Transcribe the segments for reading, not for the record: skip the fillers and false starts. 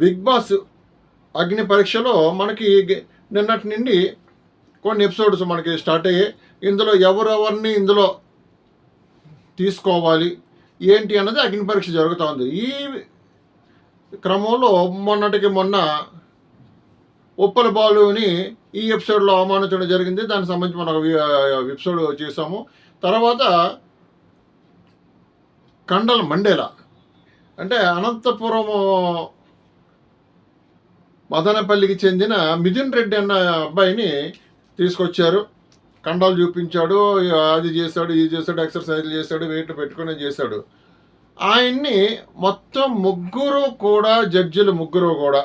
Big boss అగ్ని పరీక్షలో మనకి నిన్నటి నుండి కొన్ని ఎపిసోడ్స్ మనకి స్టార్ట్ అయ్యాయి. ఇందులో ఎవరెవరిని ఇందులో తీసుకోవాలి ఏంటి అన్నది అగ్ని పరీక్ష జరుగుతూ ఉంది. ఈ క్రమంలో మొన్నటికి మొన్న ఉప్పల బాలుని ఈ ఎపిసోడ్లో అవమానించడం జరిగింది. దానికి సంబంధించి మనం ఎపిసోడ్ చేసాము. తర్వాత కండల మండేలా అంటే అనంతపురం మదనపల్లికి చెందిన మిథున్ రెడ్డి అన్న అబ్బాయిని తీసుకొచ్చారు. కండాలు చూపించాడు, అది చేశాడు, ఇది చేశాడు, ఎక్సర్సైజ్లు చేశాడు, వెయిట్లు పెట్టుకుని చేశాడు. ఆయన్ని మొత్తం జడ్జిలు ముగ్గురు కూడా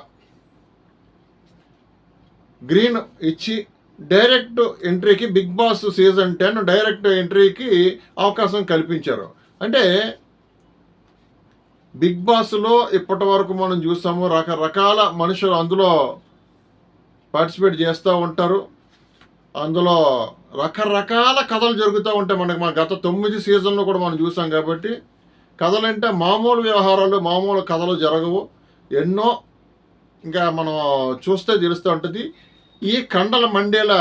గ్రీన్ ఇచ్చి డైరెక్ట్ ఎంట్రీకి బిగ్ బాస్ సీజన్ 10 డైరెక్ట్ ఎంట్రీకి అవకాశం కల్పించారు. అంటే బిగ్ బాస్లో ఇప్పటి వరకు మనం చూసాము, రకరకాల మనుషులు అందులో పార్టిసిపేట్ చేస్తూ ఉంటారు. అందులో రకరకాల కథలు జరుగుతూ ఉంటాయి. మన గత 9 సీజన్లో కూడా మనం చూసాం. కాబట్టి కథలంటే మామూలు వ్యవహారాలు, మామూలు కథలు జరగవు. ఎన్నో ఇంకా మనం చూస్తే తెలుస్తూ ఉంటుంది. ఈ కండల మండేల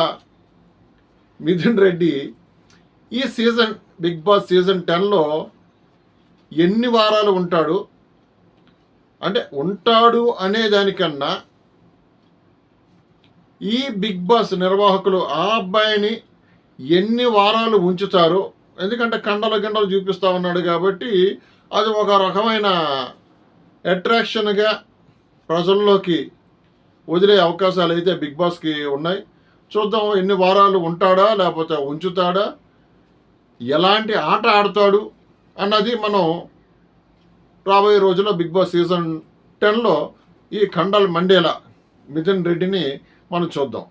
మిథున్ రెడ్డి ఈ సీజన్ బిగ్ బాస్ సీజన్ 10లో ఎన్ని వారాలు ఉంటాడు అంటే ఉంటాడు అనే దానికన్నా ఈ బిగ్ బాస్ నిర్వాహకులు ఆ అబ్బాయిని ఎన్ని వారాలు ఉంచుతారు. ఎందుకంటే కండలు చూపిస్తూ ఉన్నాడు కాబట్టి అది ఒక రకమైన అట్రాక్షన్గా ప్రజల్లోకి వదిలే అవకాశాలు అయితే బిగ్ బాస్కి ఉన్నాయి. చూద్దాం ఎన్ని వారాలు ఉంటాడా లేకపోతే ఉంచుతాడా, ఎలాంటి ఆట ఆడతాడు అన్నది మనం రాబోయే రోజుల్లో బిగ్ బాస్ సీజన్ 10లో ఈ కండల్ మండేలా మిథున్ రెడ్డిని మనం చూద్దాం.